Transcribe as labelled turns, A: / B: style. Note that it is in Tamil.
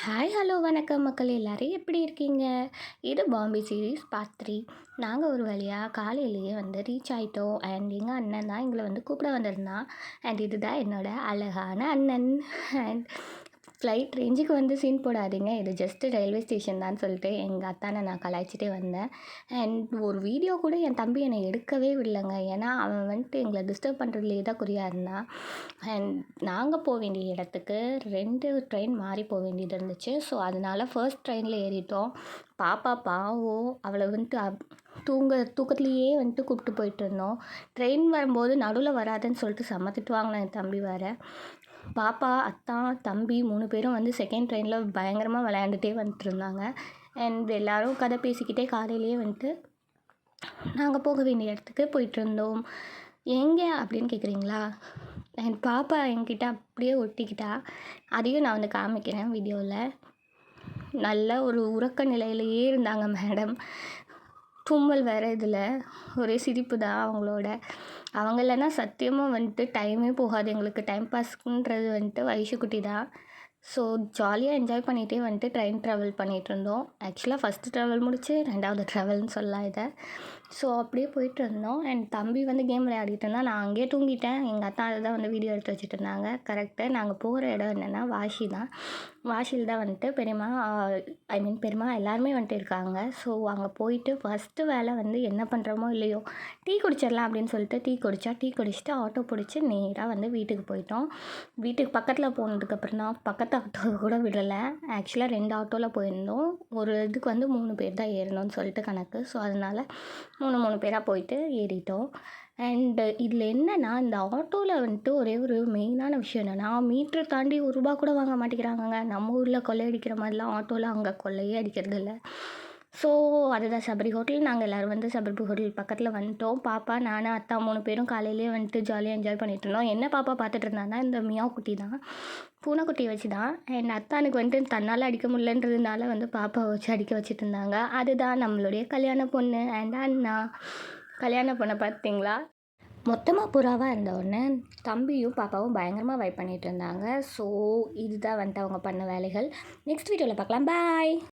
A: ஹாய் ஹலோ வணக்கம் மக்கள் எல்லாரும் எப்படி இருக்கீங்க? இது பாம்பே சீரிஸ் பார்ட் 3. நாங்கள் ஒரு வழியாக காலையிலேயே வந்து ரீச் ஆகிட்டோம். அண்ட் எங்கள் அண்ணன் தான் எங்களை வந்து கூப்பிட வந்திருந்தான். அண்ட் இதுதான் என்னோட அழகான அண்ணன். அண்ட் ஃப்ளைட் ரேஞ்சுக்கு வந்து சீன் போடாதீங்க, இது ஜஸ்ட்டு ரயில்வே ஸ்டேஷன் தான் சொல்லிட்டு எங்கள் அத்தானை நான் கலாய்ச்சிட்டே வந்தேன். அண்ட் ஒரு வீடியோ கூட என் தம்பி என்னை எடுக்கவே விடலைங்க. ஏன்னா அவன் வந்துட்டு எங்களை டிஸ்டர்ப் பண்ணுறதுலேயே தான் குறியாக இருந்தான். அண்ட் நாங்கள் போக வேண்டிய இடத்துக்கு 2 ட்ரெயின் மாறி போக வேண்டியது இருந்துச்சு. ஸோ அதனால ஃபர்ஸ்ட் ட்ரெயினில் ஏறிட்டோம். பாப்பா பாவம், அவளை வந்துட்டு தூக்கத்துலேயே வந்துட்டு கூப்பிட்டு போயிட்டுருந்தோம். ட்ரெயின் வரும்போது நடுவில் வராதுன்னு சொல்லிட்டு செம்ம திட்டு வாங்கினேன் என் தம்பி வேறு. பாப்பா, அத்தான், தம்பி 3 பேரும் வந்து செகண்ட் ட்ரெயினில் பயங்கரமாக விளையாண்டுட்டே வந்துட்டுருந்தாங்க. அண்ட் எல்லோரும் கதை பேசிக்கிட்டே காலையிலேயே வந்துட்டு நாங்கள் போக வேண்டிய இடத்துக்கு போயிட்டுருந்தோம். எங்கே அப்படின்னு கேட்குறீங்களா? என் பாப்பா என்கிட்ட அப்படியே ஒட்டிக்கிட்டா. அதையும் நான் வந்து காமிக்கிறேன் வீடியோவில். நல்ல ஒரு உறக்க நிலையிலேயே இருந்தாங்க மேடம். தும்மல் வேறு. இதில் ஒரே சிரிப்பு தான் அவங்களோட. அவங்க இல்லைன்னா சத்தியமாக வந்துட்டு டைமே போகாது எங்களுக்கு. டைம் பாஸ்க்குன்றது வந்துட்டு வைஷுக்குட்டி தான். ஸோ ஜாலியாக என்ஜாய் பண்ணிகிட்டே வந்துட்டு ட்ரெயின் ட்ராவல் பண்ணிகிட்ருந்தோம். ஆக்சுவலாக ஃபஸ்ட்டு ட்ராவல் முடிச்சு 2வது ட்ராவல்னு சொல்லலாம் இதை. ஸோ அப்படியே போயிட்டுருந்தோம். என் தம்பி வந்து கேம் விளையாடிட்டு இருந்தான். நான் அங்கேயே தூங்கிட்டேன். எங்கள் அத்தா அதை தான் வந்து வீடியோ எடுத்து வச்சுட்டு இருந்தாங்க. கரெக்டாக நாங்கள் போகிற இடம் என்னென்னா வாஷி தான். வாஷியில் தான் வந்துட்டு பெரியம்மா எல்லாருமே வந்துட்டு இருக்காங்க. ஸோ அங்கே போயிட்டு ஃபஸ்ட்டு வேலை வந்து என்ன பண்ணுறோமோ இல்லையோ டீ குடிச்சிடலாம் அப்படின்னு சொல்லிட்டு டீ குடிச்சிட்டு ஆட்டோ பிடிச்சி நேராக வந்து வீட்டுக்கு போயிட்டோம். வீட்டுக்கு பக்கத்தில் போனதுக்கப்புறம் தான் பக்கத்து ஆட்டோ கூட விடலை. ஆக்சுவலாக 2 ஆட்டோவில் போயிருந்தோம். ஒரு இதுக்கு வந்து 3 பேர் தான் ஏறணும்னு சொல்லிட்டு கணக்கு. ஸோ அதனால் 3 பேராக போயிட்டு ஏறிட்டோம். அண்டு இதில் என்னென்னா, இந்த ஆட்டோவில் வந்துட்டு ஒரே ஒரு மெயினான விஷயம் என்னென்னா, மீட்ரு தாண்டி ₹1 கூட வாங்க மாட்டேங்கிறாங்கங்க. நம்ம ஊரில் கொள்ளையடிக்கிற மாதிரிலாம் ஆட்டோவில் அங்கே கொள்ளையே அடிக்கிறது இல்லை. ஸோ அதுதான் சபரி ஹோட்டல். நாங்கள் எல்லோரும் வந்து சபரி ஹோட்டல் பக்கத்தில் வந்துட்டோம். பாப்பா, நான், அத்தா 3 பேரும் காலையிலேயே வந்துட்டு ஜாலியாக என்ஜாய் பண்ணிகிட்டு இருந்தோம். என்ன பாப்பா பார்த்துட்டு இருந்தாங்கன்னா, இந்த மியாவ் குட்டி தான், பூனைக்குட்டி வச்சு தான். என் அத்தானுக்கு வந்துட்டு தன்னால் அடிக்க முடியலன்றதுனால வந்து பாப்பாவை வச்சு அடிக்க வச்சுட்டு இருந்தாங்க. அதுதான் நம்மளுடைய கல்யாண பொண்ணு அண்ட் அண்ணா. கல்யாண பொண்ணை பார்த்தீங்களா? மொத்தமாக புறாவாக இருந்த உடனே தம்பியும் பாப்பாவும் பயங்கரமாக வைப் பண்ணிகிட்டு இருந்தாங்க. ஸோ இதுதான் வந்துட்டு அவங்க பண்ண வேலைகள். நெக்ஸ்ட் வீடியோவில் பார்க்கலாம். பாய்.